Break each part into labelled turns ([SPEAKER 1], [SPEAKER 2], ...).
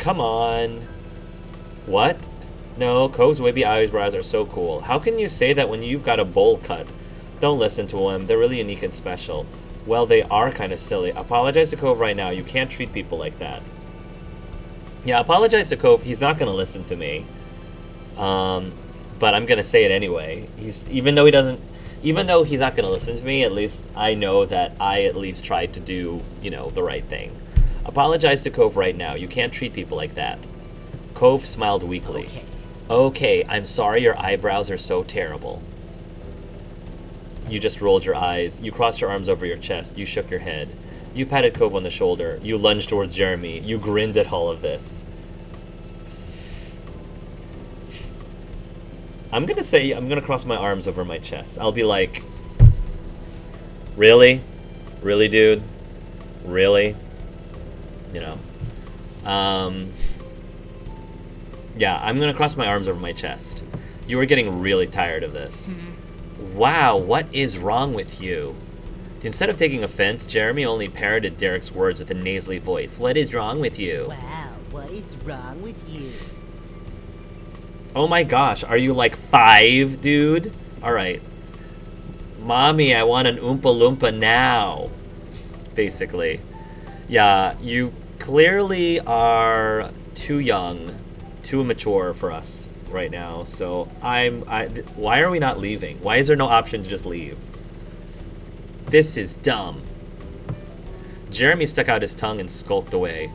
[SPEAKER 1] come on. What? No, Cove's wavy eyebrows are so cool. How can you say that when you've got a bowl cut? Don't listen to them. They're really unique and special. Well, they are kind of silly. Apologize to Cove right now. You can't treat people like that. Yeah, apologize to Cove. He's not going to listen to me. But I'm going to say it anyway. Even though he's not going to listen to me, at least I know that I at least tried to do, the right thing. Apologize to Cove right now. You can't treat people like that. Cove smiled weakly. Okay, I'm sorry your eyebrows are so terrible. You just rolled your eyes. You crossed your arms over your chest. You shook your head. You patted Cove on the shoulder. You lunged towards Jeremy. You grinned at all of this. I'm gonna cross my arms over my chest. I'll be like, really? Really, dude? Really? Yeah, I'm gonna cross my arms over my chest. You are getting really tired of this. Wow, what is wrong with you? Instead of taking offense, Jeremy only parroted Derek's words with a nasally voice. What is wrong with you?
[SPEAKER 2] Wow, what is wrong with you?
[SPEAKER 1] Oh my gosh, are you like 5, dude? Alright. Mommy, I want an Oompa Loompa now. Basically. Yeah, you clearly are too young, too immature for us right now. So why are we not leaving? Why is there no option to just leave? This is dumb. Jeremy stuck out his tongue and skulked away.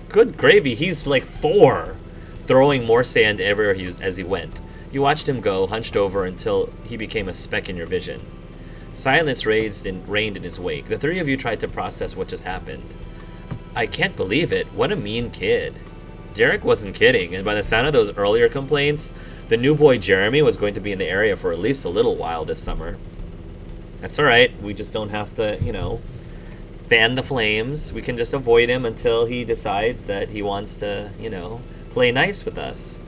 [SPEAKER 1] Good gravy, he's like 4, throwing more sand everywhere as he went. You watched him go, hunched over until he became a speck in your vision. Silence reigned in his wake. The 3 of you tried to process what just happened. I can't believe it. What a mean kid. Derek wasn't kidding, and by the sound of those earlier complaints, the new boy Jeremy was going to be in the area for at least a little while this summer. That's alright. We just don't have to, fan the flames. We can just avoid him until he decides that he wants to, play nice with us.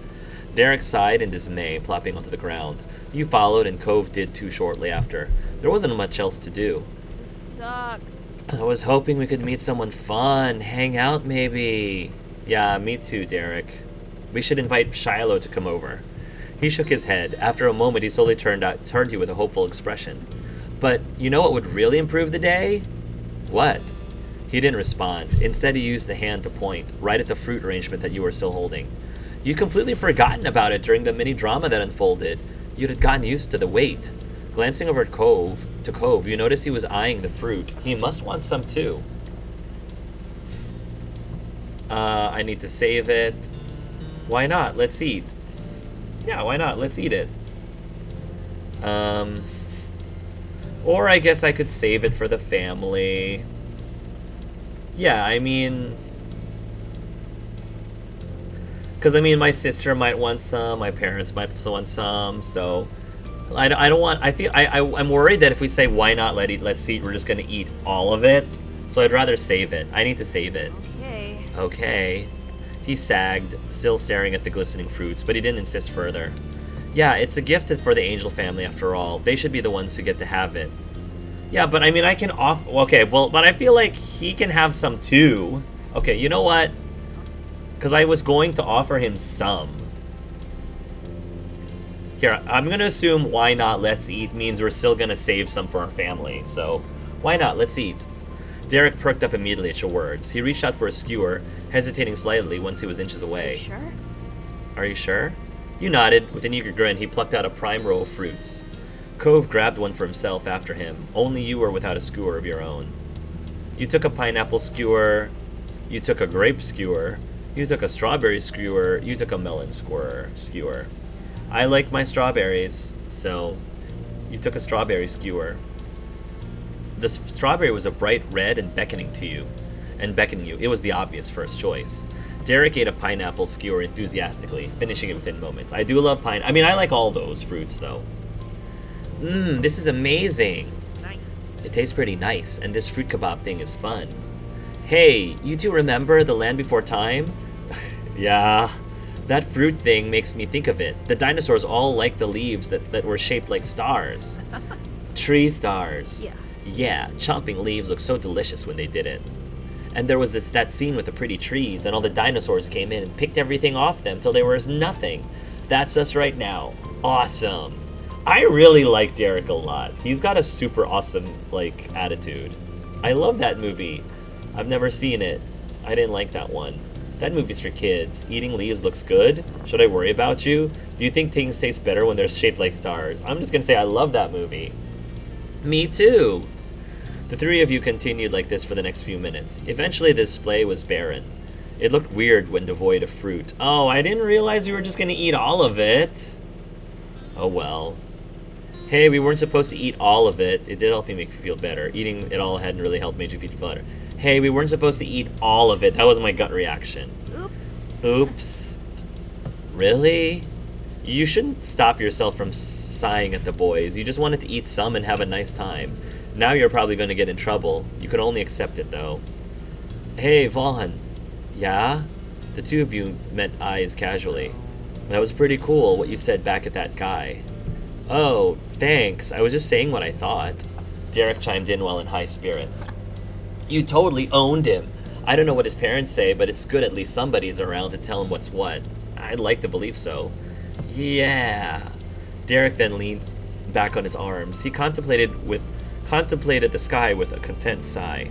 [SPEAKER 1] Derek sighed in dismay, plopping onto the ground. You followed, and Cove did too shortly after. There wasn't much else to do.
[SPEAKER 3] This sucks.
[SPEAKER 1] I was hoping we could meet someone fun, hang out maybe. Yeah, me too, Derek. We should invite Shiloh to come over. He shook his head. After a moment, he slowly turned to you with a hopeful expression. But you know what would really improve the day? What? He didn't respond. Instead, he used a hand to point, right at the fruit arrangement that you were still holding. You'd completely forgotten about it during the mini-drama that unfolded. You'd had gotten used to the weight. Glancing over at Cove, you noticed he was eyeing the fruit. He must want some too. I need to save it. Why not? Let's eat. Yeah, why not? Let's eat it. Or I guess I could save it for the family. Yeah, I mean... Because, my sister might want some, my parents might still want some, so... I don't want... I'm worried that if we say, why not let's eat, we're just going to eat all of it. So I'd rather save it. I need to save it. Okay. He sagged, still staring at the glistening fruits, but he didn't insist further. Yeah, it's a gift for the Angel family after all. They should be the ones who get to have it. Yeah, but I can okay, well, but I feel like he can have some too. Okay, you know what? Because I was going to offer him some. Here, I'm going to assume why not let's eat means we're still going to save some for our family. So, why not? Let's eat. Derek perked up immediately at your words. He reached out for a skewer, hesitating slightly once he was inches away.
[SPEAKER 3] Are you sure?
[SPEAKER 1] Are you sure? You nodded. With an eager grin, he plucked out a prime row of fruits. Cove grabbed one for himself after him. Only you were without a skewer of your own. You took a pineapple skewer. You took a grape skewer. You took a strawberry skewer. You took a melon skewer. I like my strawberries, so you took a strawberry skewer. The strawberry was a bright red and beckoning you. It was the obvious first choice. Derek ate a pineapple skewer enthusiastically, finishing it within moments. I do love I like all those fruits, though. This is amazing.
[SPEAKER 3] It's nice.
[SPEAKER 1] It tastes pretty nice, and this fruit kebab thing is fun. Hey, you two remember The Land Before Time? Yeah. That fruit thing makes me think of it. The dinosaurs all liked the leaves that were shaped like stars. Tree stars.
[SPEAKER 3] Yeah.
[SPEAKER 1] Yeah, chomping leaves looked so delicious when they did it. And there was that scene with the pretty trees, and all the dinosaurs came in and picked everything off them till they were as nothing. That's us right now. Awesome. I really like Derek a lot. He's got a super awesome, like, attitude. I love that movie. I've never seen it. I didn't like that one. That movie's for kids. Eating leaves looks good. Should I worry about you? Do you think things taste better when they're shaped like stars? I'm just gonna say I love that movie. Me too. The three of you continued like this for the next few minutes. Eventually the display was barren. It looked weird when devoid of fruit. Oh, I didn't realize we were just gonna eat all of it. Oh well. Hey, we weren't supposed to eat all of it. It did help me make you feel better. Eating it all hadn't really helped make you feel better. Hey, we weren't supposed to eat all of it. That was my gut reaction.
[SPEAKER 3] Oops.
[SPEAKER 1] Oops. Really? You shouldn't stop yourself from sighing at the boys. You just wanted to eat some and have a nice time. Now you're probably going to get in trouble. You could only accept it, though. Hey, Vaughn. Yeah? The two of you met eyes casually. That was pretty cool, what you said back at that guy. Oh, thanks. I was just saying what I thought. Derek chimed in while in high spirits. You totally owned him. I don't know what his parents say, but it's good at least somebody's around to tell him what's what. I'd like to believe so. Yeah. Derek then leaned back on his arms. He contemplated the sky with a content sigh.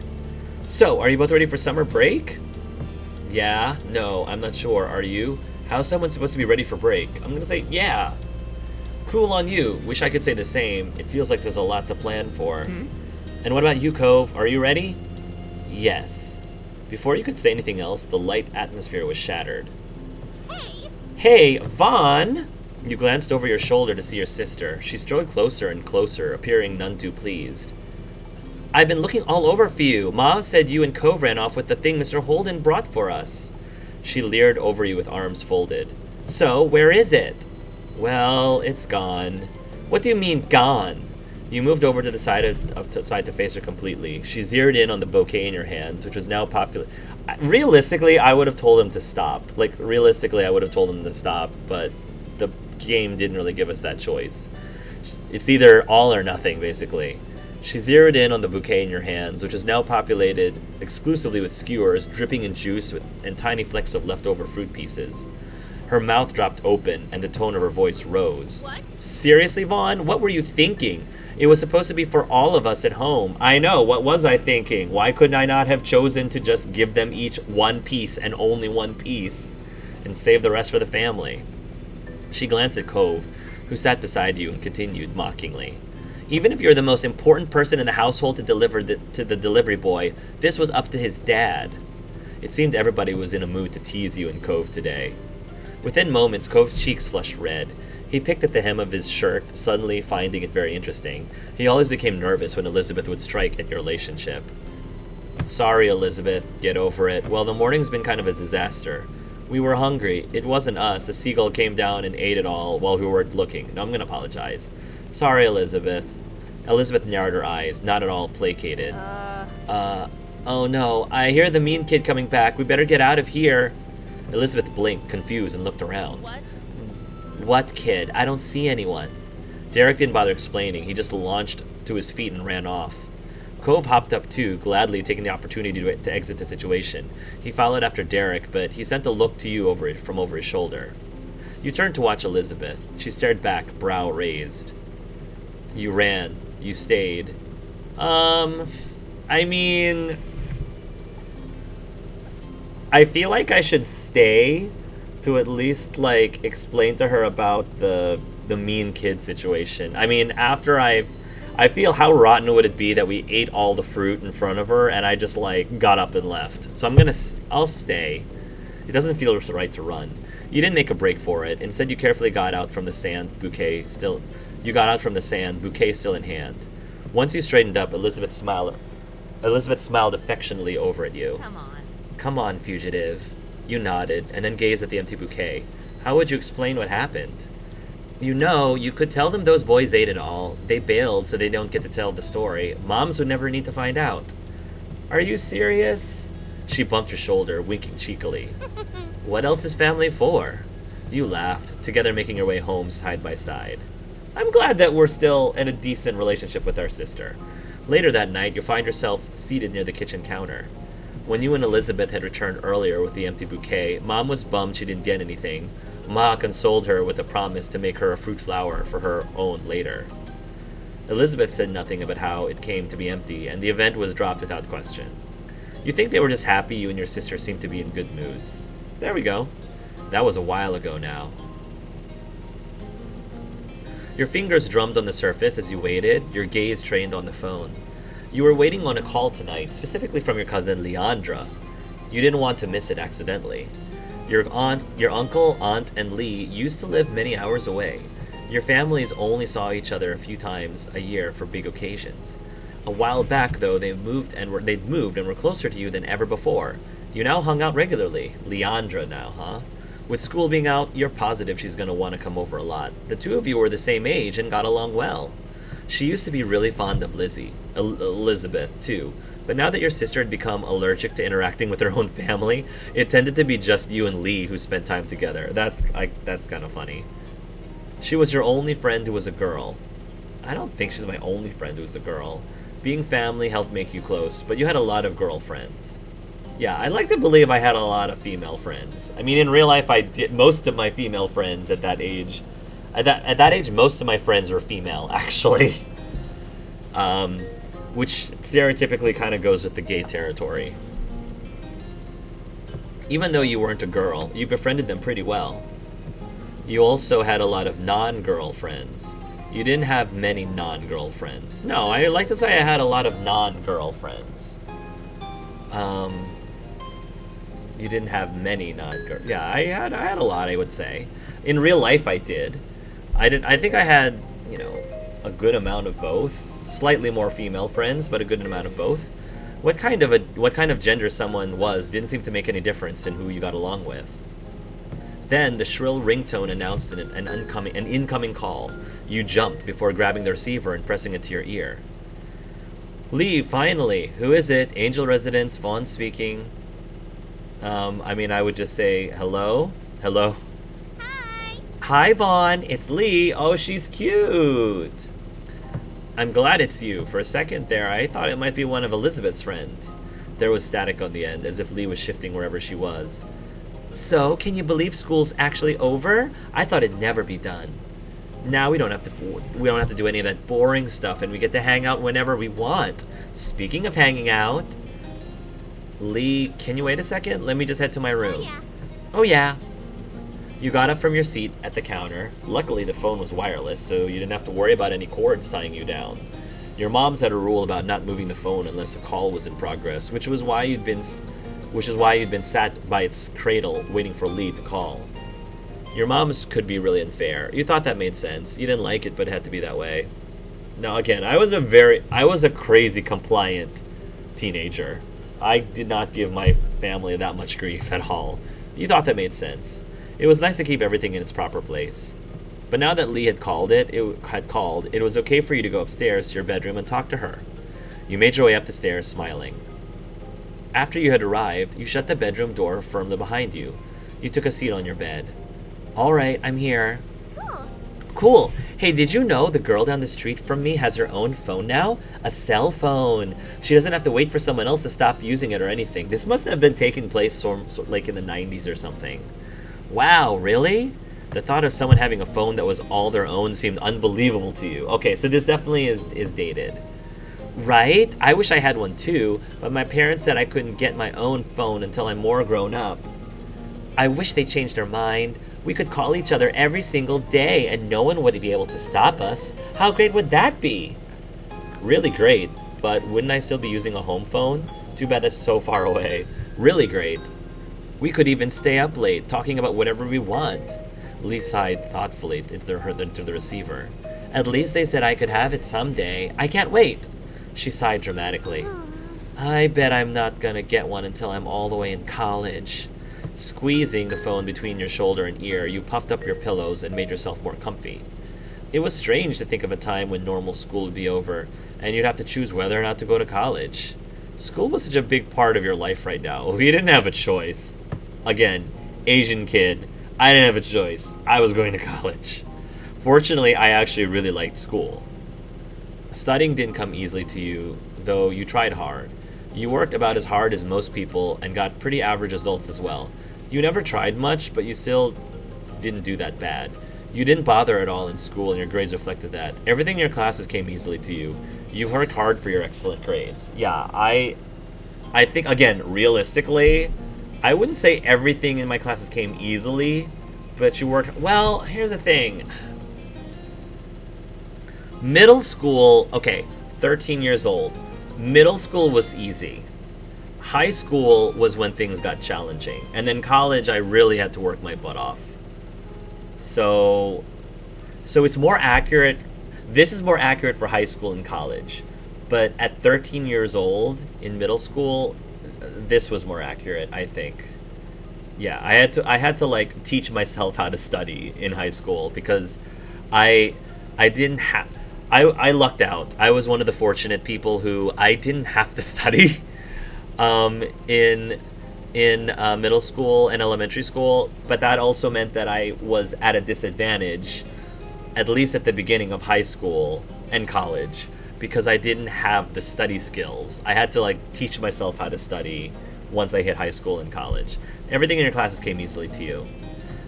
[SPEAKER 1] So, are you both ready for summer break? Yeah. No, I'm not sure. Are you? How's someone supposed to be ready for break? I'm gonna say, yeah. Cool on you. Wish I could say the same. It feels like there's a lot to plan for. And what about you, Cove? Are you ready? Yes. Before you could say anything else, the light atmosphere was shattered.
[SPEAKER 3] Hey!
[SPEAKER 1] Hey, Vaughn! You glanced over your shoulder to see your sister. She strode closer and closer, appearing none too pleased. I've been looking all over for you. Ma said you and Cove ran off with the thing Mr. Holden brought for us. She leered over you with arms folded. So, where is it? Well, it's gone. What do you mean, gone? You moved over to the side to face her completely. She zeroed in on the bouquet in your hands, which was now popular. Realistically, I would have told him to stop. But the game didn't really give us that choice. It's either all or nothing, basically. She zeroed in on the bouquet in your hands, which was now populated exclusively with skewers dripping in juice and tiny flecks of leftover fruit pieces. Her mouth dropped open, and the tone of her voice rose.
[SPEAKER 3] What?
[SPEAKER 1] Seriously, Vaughn? What were you thinking? It was supposed to be for all of us at home. I know, what was I thinking? Why couldn't I not have chosen to just give them each one piece and only one piece, and save the rest for the family? She glanced at Cove, who sat beside you, and continued mockingly. Even if you're the most important person in the household to deliver to the delivery boy, this was up to his dad. It seemed everybody was in a mood to tease you and Cove today. Within moments, Cove's cheeks flushed red. He picked at the hem of his shirt, suddenly finding it very interesting. He always became nervous when Elizabeth would strike at your relationship. Sorry, Elizabeth. Get over it. Well, the morning's been kind of a disaster. We were hungry. It wasn't us. A seagull came down and ate it all while we weren't looking. No, I'm gonna apologize. Sorry, Elizabeth. Elizabeth narrowed her eyes, not at all placated. Oh no. I hear the mean kid coming back. We better get out of here. Elizabeth blinked, confused, and looked around.
[SPEAKER 3] What?
[SPEAKER 1] What kid? I don't see anyone. Derek didn't bother explaining. He just launched to his feet and ran off. Cove hopped up too, gladly taking the opportunity to exit the situation. He followed after Derek, but he sent a look to you from over his shoulder. You turned to watch Elizabeth. She stared back, brow raised. You ran. You stayed. I feel like I should stay to at least, explain to her about the mean kid situation. I mean, after I feel how rotten would it be that we ate all the fruit in front of her and I just, got up and left. So I'll stay. It doesn't feel right to run. You didn't make a break for it. Instead, you carefully got out from the sand, bouquet still in hand. Once you straightened up, Elizabeth smiled affectionately over at you.
[SPEAKER 3] Come on.
[SPEAKER 1] Come on, fugitive. You nodded, and then gazed at the empty bouquet. How would you explain what happened? You could tell them those boys ate it all. They bailed so they don't get to tell the story. Moms would never need to find out. Are you serious? She bumped her shoulder, winking cheekily. What else is family for? You laughed, together making your way home side by side. I'm glad that we're still in a decent relationship with our sister. Later that night, you find yourself seated near the kitchen counter. When you and Elizabeth had returned earlier with the empty bouquet, Mom was bummed she didn't get anything. Ma consoled her with a promise to make her a fruit flower for her own later. Elizabeth said nothing about how it came to be empty, and the event was dropped without question. You'd think they were just happy you and your sister seemed to be in good moods. There we go. That was a while ago now. Your fingers drummed on the surface as you waited, your gaze trained on the phone. You were waiting on a call tonight, specifically from your cousin Leandra. You didn't want to miss it accidentally. Your uncle, aunt, and Lee used to live many hours away. Your families only saw each other a few times a year for big occasions. A while back, though, they'd moved and were closer to you than ever before. You now hung out regularly. Leandra now, huh? With school being out, you're positive she's gonna want to come over a lot. The two of you were the same age and got along well. She used to be really fond of Elizabeth, too. But now that your sister had become allergic to interacting with her own family, it tended to be just you and Lee who spent time together. That's kind of funny. She was your only friend who was a girl. I don't think she's my only friend who's a girl. Being family helped make you close, but you had a lot of girlfriends. Yeah, I like to believe I had a lot of female friends. I mean, in real life, I did most of my female friends at that age. At that age, most of my friends were female, actually. Which stereotypically kind of goes with the gay territory. Even though you weren't a girl, you befriended them pretty well. You also had a lot of non-girl friends. You didn't have many non-girl friends. No, I like to say I had a lot of non-girl friends. You didn't have many non-girl. Yeah, I had a lot, I would say. In real life, I did. I think I had, a good amount of both. Slightly more female friends, but a good amount of both. What kind of gender someone was didn't seem to make any difference in who you got along with. Then the shrill ringtone announced an incoming call. You jumped before grabbing the receiver and pressing it to your ear. Lee, finally. Who is it? Angel Residence, Vaughn speaking. I would just say hello. Hello. Hi, Vaughn. It's Lee. Oh, she's cute. I'm glad it's you. For a second there, I thought it might be one of Elizabeth's friends. There was static on the end, as if Lee was shifting wherever she was. So, can you believe school's actually over? I thought it'd never be done. Now we don't have to do any of that boring stuff, and we get to hang out whenever we want. Speaking of hanging out, Lee, can you wait a second? Let me just head to my room. Oh yeah. You got up from your seat at the counter. Luckily, the phone was wireless, so you didn't have to worry about any cords tying you down. Your mom's had a rule about not moving the phone unless a call was in progress, which is why you'd been sat by its cradle waiting for Lee to call. Your mom's could be really unfair. You thought that made sense. You didn't like it, but it had to be that way. Now, again, I was a crazy compliant teenager. I did not give my family that much grief at all. You thought that made sense. It was nice to keep everything in its proper place. But now that Lee had called, it was okay for you to go upstairs to your bedroom and talk to her. You made your way up the stairs, smiling. After you had arrived, you shut the bedroom door firmly behind you. You took a seat on your bed. All right, I'm here. Cool. Hey, did you know the girl down the street from me has her own phone now? A cell phone. She doesn't have to wait for someone else to stop using it or anything. This must have been taking place like in the 90s or something. Wow, really? The thought of someone having a phone that was all their own seemed unbelievable to you. Okay, so this definitely is dated. Right? I wish I had one too, but my parents said I couldn't get my own phone until I'm more grown up. I wish they changed their mind. We could call each other every single day and no one would be able to stop us. How great would that be? Really great, but wouldn't I still be using a home phone? Too bad that's so far away. Really great. We could even stay up late, talking about whatever we want. Lee sighed thoughtfully into the receiver. At least they said I could have it someday. I can't wait. She sighed dramatically. I bet I'm not gonna get one until I'm all the way in college. Squeezing the phone between your shoulder and ear, you puffed up your pillows and made yourself more comfy. It was strange to think of a time when normal school would be over, and you'd have to choose whether or not to go to college. School was such a big part of your life right now. We didn't have a choice. Again, Asian kid. I didn't have a choice. I was going to college. Fortunately, I actually really liked school. Studying didn't come easily to you, though you tried hard. You worked about as hard as most people and got pretty average results as well. You never tried much, but you still didn't do that bad. You didn't bother at all in school, and your grades reflected that. Everything in your classes came easily to you. You've worked hard for your excellent grades. Yeah, I think, again, realistically, I wouldn't say everything in my classes came easily, but you worked... Well, here's the thing. Middle school, okay, 13 years old. Middle school was easy. High school was when things got challenging. And then college, I really had to work my butt off. So it's more accurate. This is more accurate for high school and college. But at 13 years old in middle school, this was more accurate, I think. Yeah, I had to like teach myself how to study in high school because I didn't have... I lucked out. I was one of the fortunate people who I didn't have to study in middle school and elementary school, but that also meant that I was at a disadvantage, at least at the beginning of high school and college, because I didn't have the study skills. I had to like teach myself how to study once I hit high school and college. Everything in your classes came easily to you.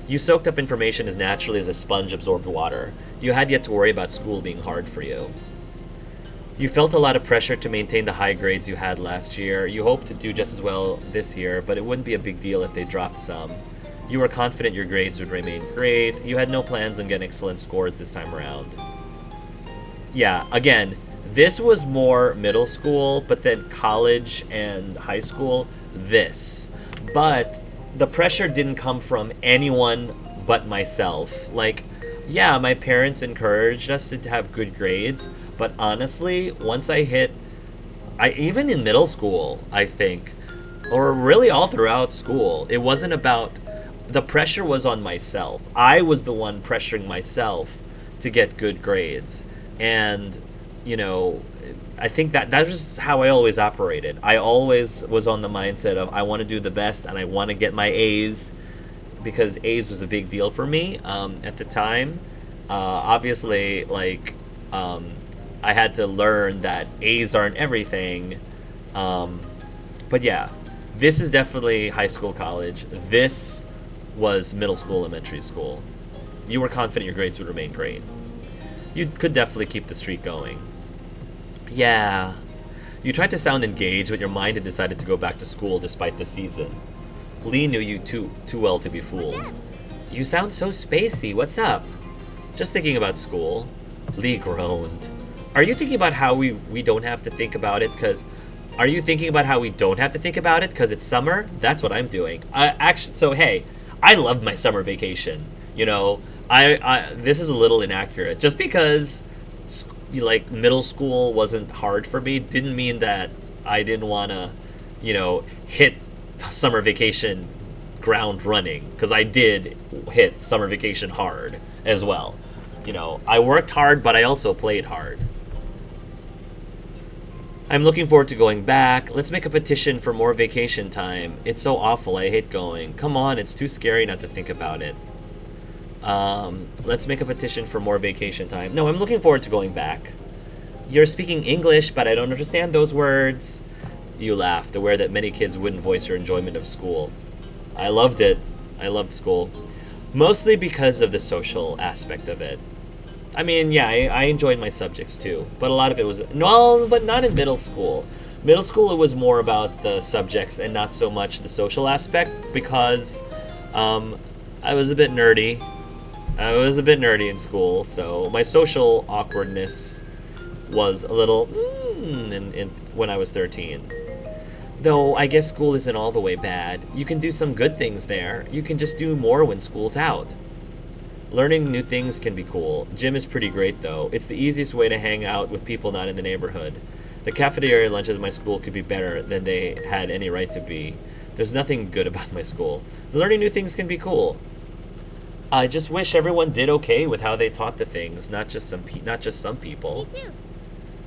[SPEAKER 1] You soaked up information as naturally as a sponge absorbed water. You had yet to worry about school being hard for you. You felt a lot of pressure to maintain the high grades you had last year. You hoped to do just as well this year, but it wouldn't be a big deal if they dropped some. You were confident your grades would remain great. You had no plans on getting excellent scores this time around. Yeah, again, this was more middle school, but then college and high school, this. But the pressure didn't come from anyone but myself. Like, yeah, my parents encouraged us to have good grades, but honestly, once I hit, even in middle school, I think, or really all throughout school, it wasn't about, the pressure was on myself. I was the one pressuring myself to get good grades. And, you know, I think that was how I always operated. I always was on the mindset of I want to do the best and I want to get my A's, because A's was a big deal for me at the time. Obviously, like, I had to learn that A's aren't everything. But yeah, this is definitely high school, college. This was middle school, elementary school. You were confident your grades would remain great. You could definitely keep the streak going. Yeah. You tried to sound engaged, but your mind had decided to go back to school despite the season. Lee knew you too well to be fooled. You sound so spacey. What's up? Just thinking about school. Lee groaned. Are you thinking about how we don't have to think about it because... Are you thinking about how we don't have to think about it because it's summer? That's what I'm doing. So hey, I loved my summer vacation. You know, this is a little inaccurate. Just because like middle school wasn't hard for me didn't mean that I didn't want to, you know, hit summer vacation ground running, because I did hit summer vacation hard as well. You know, I worked hard, but I also played hard. I'm looking forward to going back. Let's make a petition for more vacation time. It's so awful. I hate going. Come on, it's too scary not to think about it. Let's make a petition for more vacation time. No, I'm looking forward to going back. You're speaking English, but I don't understand those words. You laughed, aware that many kids wouldn't voice their enjoyment of school. I loved it. I loved school. Mostly because of the social aspect of it. I mean, yeah, I enjoyed my subjects too, but a lot of it was... No, but not in middle school. Middle school, it was more about the subjects and not so much the social aspect, because I was a bit nerdy. I was a bit nerdy in school, so my social awkwardness was a little when I was 13. Though I guess school isn't all the way bad. You can do some good things there. You can just do more when school's out. Learning new things can be cool. Gym is pretty great though. It's the easiest way to hang out with people not in the neighborhood. The cafeteria lunches at my school could be better than they had any right to be. There's nothing good about my school. Learning new things can be cool. I just wish everyone did okay with how they taught the things, not just some people.
[SPEAKER 3] Me too.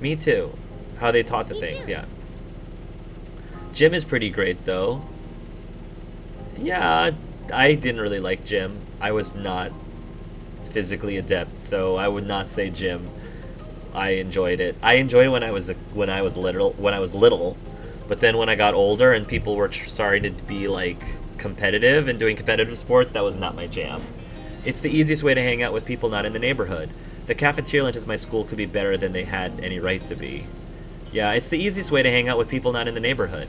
[SPEAKER 1] Me too. How they taught the things,
[SPEAKER 3] too.
[SPEAKER 1] yeah. Gym is pretty great though. Yeah, I didn't really like gym. I was not physically adept, so I would not say gym. I enjoyed it. I enjoyed it when I was little, But then when I got older and people were starting to be like competitive and doing competitive sports, that was not my jam. It's the easiest way to hang out with people not in the neighborhood. The cafeteria lunches at my school could be better than they had any right to be. Yeah, it's the easiest way to hang out with people not in the neighborhood.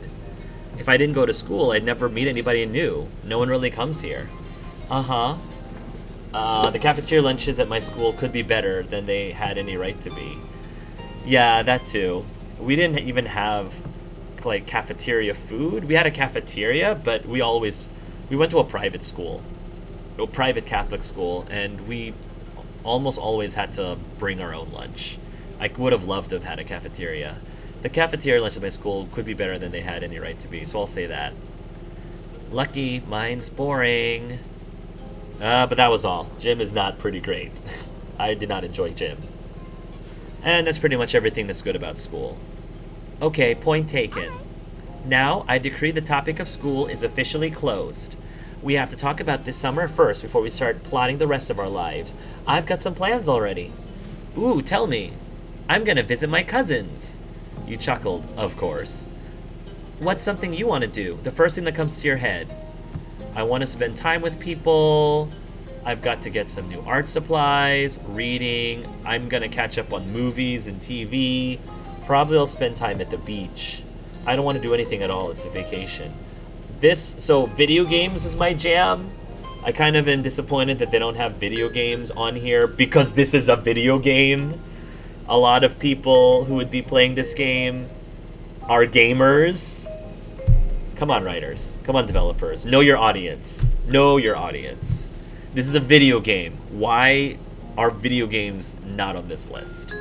[SPEAKER 1] If I didn't go to school, I'd never meet anybody new. No one really comes here. Uh-huh. The cafeteria lunches at my school could be better than they had any right to be. Yeah, that too. We didn't even have, like, cafeteria food. We had a cafeteria, but we went to a private school. A private Catholic school, and we almost always had to bring our own lunch. I would have loved to have had a cafeteria. The cafeteria lunch at my school could be better than they had any right to be, so I'll say that. Lucky, mine's boring. But that was all. Gym is not pretty great. I did not enjoy gym. And that's pretty much everything that's good about school. Okay, point taken. Now, I decree the topic of school is officially closed. We have to talk about this summer first before we start plotting the rest of our lives. I've got some plans already. Ooh, tell me. I'm gonna visit my cousins. You chuckled, of course. What's something you want to do? The first thing that comes to your head. I want to spend time with people. I've got to get some new art supplies, reading. I'm gonna catch up on movies and TV. Probably I'll spend time at the beach. I don't want to do anything at all. It's a vacation. So video games is my jam. I kind of am disappointed that they don't have video games on here because this is a video game. A lot of people who would be playing this game are gamers. Come on, writers. Come on, developers. Know your audience. Know your audience. This is a video game. Why are video games not on this list?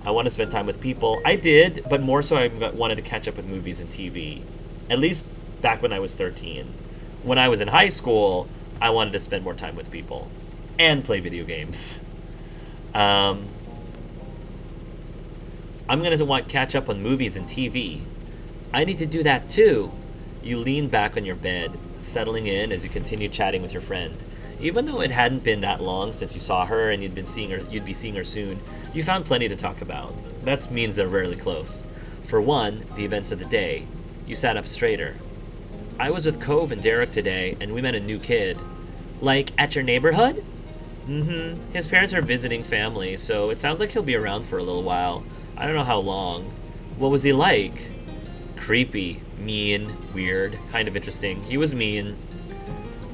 [SPEAKER 1] I want to spend time with people. I did, but more so I wanted to catch up with movies and TV. At least back when I was 13. When I was in high school, I wanted to spend more time with people and play video games. I'm going to want to catch up on movies and TV. I need to do that too. You lean back on your bed, settling in as you continue chatting with your friend. Even though it hadn't been that long since you saw her and you'd be seeing her soon, you found plenty to talk about. That means they're rarely close. For one, the events of the day. You sat up straighter. I was with Cove and Derek today, and we met a new kid. Like, at your neighborhood? Mm-hmm. His parents are visiting family, so it sounds like he'll be around for a little while. I don't know how long. What was he like? Creepy, mean, weird, kind of interesting. He was mean.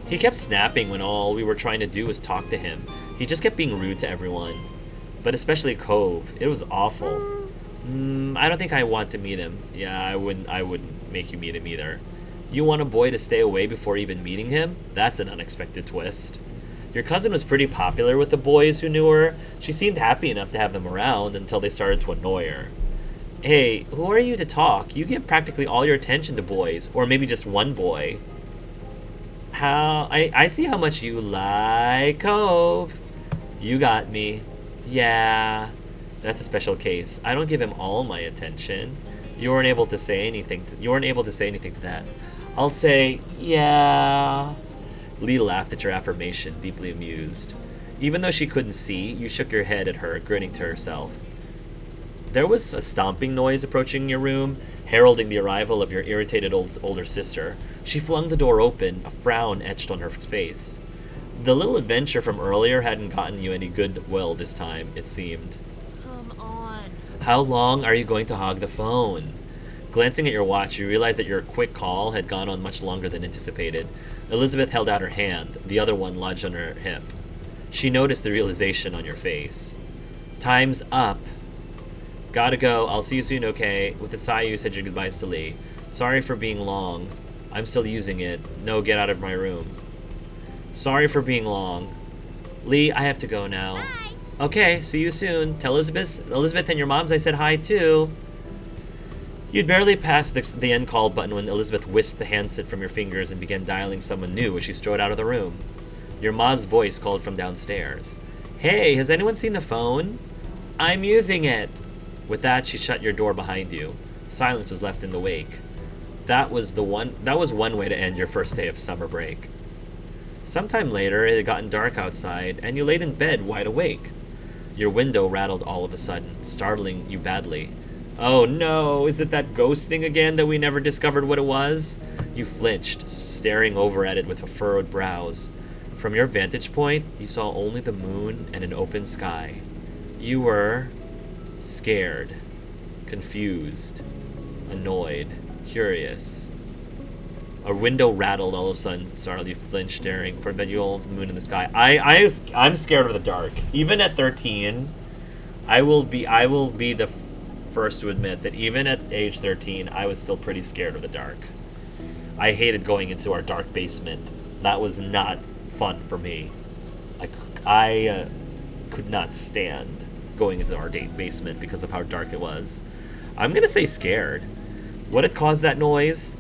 [SPEAKER 1] He kept snapping when all we were trying to do was talk to him. He just kept being rude to everyone. But especially Cove. It was awful. I don't think I want to meet him. Yeah, I wouldn't make you meet him either. You want a boy to stay away before even meeting him? That's an unexpected twist. Your cousin was pretty popular with the boys who knew her. She seemed happy enough to have them around until they started to annoy her. Hey, who are you to talk? You give practically all your attention to boys, or maybe just one boy. I see how much you like Cove. You got me. Yeah, that's a special case. I don't give him all my attention. You weren't able to say anything to that. I'll say, yeah. Lee laughed at your affirmation, deeply amused. Even though she couldn't see, you shook your head at her, grinning to herself. There was a stomping noise approaching your room, heralding the arrival of your irritated older sister. She flung the door open, a frown etched on her face. The little adventure from earlier hadn't gotten you any goodwill this time, it seemed.
[SPEAKER 3] Come on.
[SPEAKER 1] How long are you going to hog the phone? Glancing at your watch, you realized that your quick call had gone on much longer than anticipated. Elizabeth held out her hand, the other one lodged on her hip. She noticed the realization on your face. Time's up. Gotta go. I'll see you soon, okay? With a sigh, you said your goodbyes to Lee. Sorry for being long. I'm still using it. No, get out of my room. Sorry for being long. Lee, I have to go now.
[SPEAKER 3] Bye.
[SPEAKER 1] Okay, see you soon. Tell Elizabeth and your moms I said hi too. You'd barely passed the end call button when Elizabeth whisked the handset from your fingers and began dialing someone new as she strode out of the room. Your ma's voice called from downstairs. Hey, has anyone seen the phone? I'm using it. With that, she shut your door behind you. Silence was left in the wake. That was one way to end your first day of summer break. Sometime later, it had gotten dark outside, and you laid in bed wide awake. Your window rattled all of a sudden, startling you badly. Oh no, is it that ghost thing again that we never discovered what it was? You flinched, staring over at it with furrowed brows. From your vantage point, you saw only the moon and an open sky. You were scared, confused, annoyed, curious. A window rattled all of a sudden, startled. You flinched, staring for the moon in the sky. I'm scared of the dark. Even at 13, I will be the first to admit that even at age 13, I was still pretty scared of the dark. I hated going into our dark basement. That was not fun for me. I could not stand going into our basement because of how dark it was. I'm gonna say scared. What had caused that noise?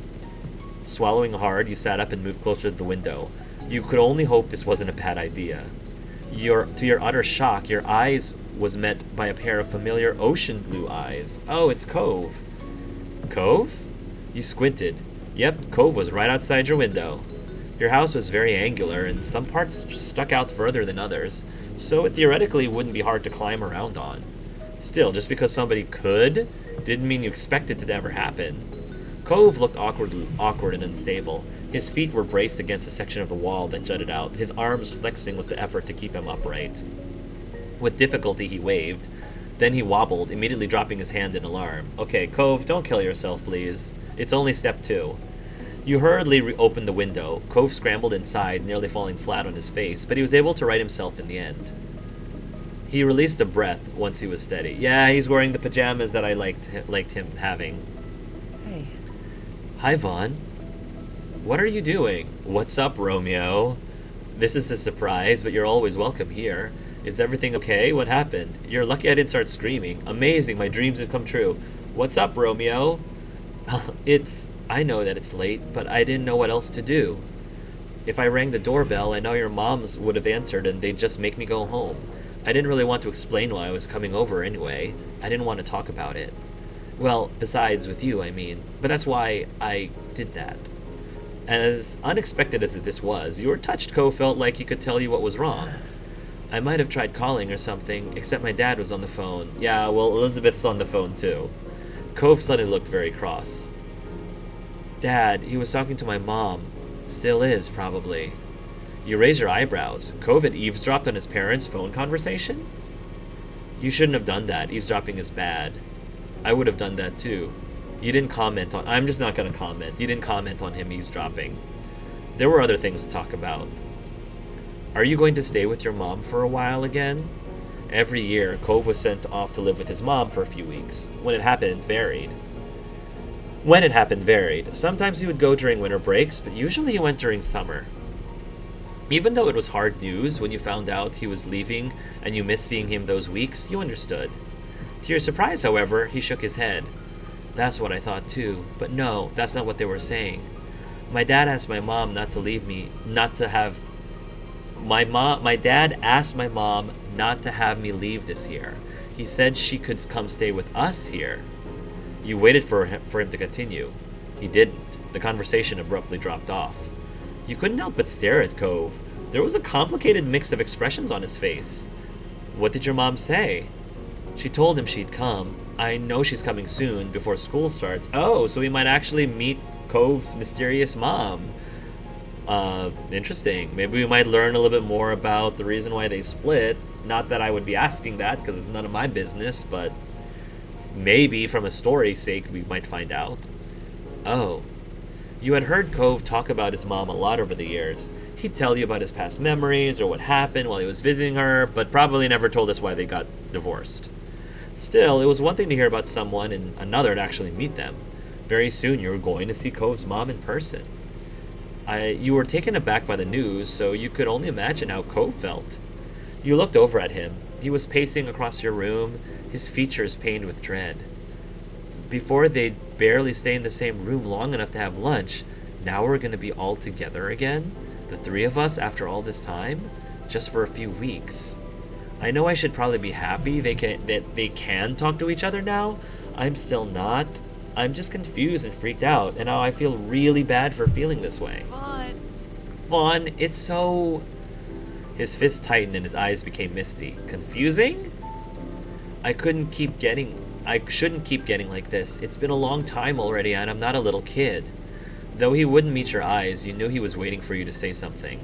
[SPEAKER 1] Swallowing hard, you sat up and moved closer to the window. You could only hope this wasn't a bad idea. To your utter shock, your eyes was met by a pair of familiar ocean blue eyes. Oh, it's Cove. Cove? You squinted. Yep, Cove was right outside your window. Your house was very angular, and some parts stuck out further than others, so it theoretically wouldn't be hard to climb around on. Still, just because somebody could, didn't mean you expected it to ever happen. Cove looked awkward and unstable. His feet were braced against a section of the wall that jutted out, his arms flexing with the effort to keep him upright. With difficulty, he waved. Then he wobbled, immediately dropping his hand in alarm. Okay, Cove, don't kill yourself, please. It's only step 2. You hurriedly opened the window. Cove scrambled inside, nearly falling flat on his face, but he was able to right himself in the end. He released a breath once he was steady. Yeah, he's wearing the pajamas that I liked him having.
[SPEAKER 2] Hey.
[SPEAKER 1] Hi, Vaughn. What are you doing? What's up, Romeo? This is a surprise, but you're always welcome here. Is everything okay? What happened? You're lucky I didn't start screaming. Amazing, my dreams have come true. What's up, Romeo? I know that it's late, but I didn't know what else to do. If I rang the doorbell, I know your moms would have answered and they'd just make me go home. I didn't really want to explain why I was coming over anyway. I didn't want to talk about it. Well, besides with you, I mean. But that's why I did that. As unexpected as this was, your touched Cove felt like he could tell you what was wrong. I might have tried calling or something, except my dad was on the phone. Yeah, well, Elizabeth's on the phone too. Cove suddenly looked very cross. Dad, he was talking to my mom. Still is, probably. You raise your eyebrows. Cove had eavesdropped on his parents' phone conversation? You shouldn't have done that. Eavesdropping is bad. I would have done that too. You didn't comment on... I'm just not going to comment. You didn't comment on him eavesdropping. There were other things to talk about. Are you going to stay with your mom for a while again? Every year, Cove was sent off to live with his mom for a few weeks. When it happened, varied. Sometimes he would go during winter breaks, but usually he went during summer. Even though it was hard news when you found out he was leaving and you missed seeing him those weeks, you understood. To your surprise, however, he shook his head. That's what I thought too, but no, that's not what they were saying. My dad asked my mom not to leave me, not to have... My dad asked my mom not to have me leave this year. He said she could come stay with us here. You waited for him to continue. He didn't. The conversation abruptly dropped off. You couldn't help but stare at Cove. There was a complicated mix of expressions on his face. What did your mom say? She told him she'd come. I know she's coming soon, before school starts. Oh, so we might actually meet Cove's mysterious mom. Interesting. Maybe we might learn a little bit more about the reason why they split. Not that I would be asking that, because it's none of my business, but maybe from a story's sake we might find out. Oh. You had heard Cove talk about his mom a lot over the years. He'd tell you about his past memories or what happened while he was visiting her, but probably never told us why they got divorced. Still, it was one thing to hear about someone and another to actually meet them. Very soon you were going to see Cove's mom in person. You were taken aback by the news, so you could only imagine how Cove felt. You looked over at him. He was pacing across your room, his features pained with dread. Before they'd barely stay in the same room long enough to have lunch, now we're going to be all together again? The three of us after all this time? Just for a few weeks. I know I should probably be happy that they can talk to each other now. I'm still not. I'm just confused and freaked out, and now I feel really bad for feeling this way. Vaughn, it's so... His fist tightened and his eyes became misty. Confusing? I couldn't keep getting I shouldn't keep getting like this. It's been a long time already, and I'm not a little kid. Though he wouldn't meet your eyes, you knew he was waiting for you to say something.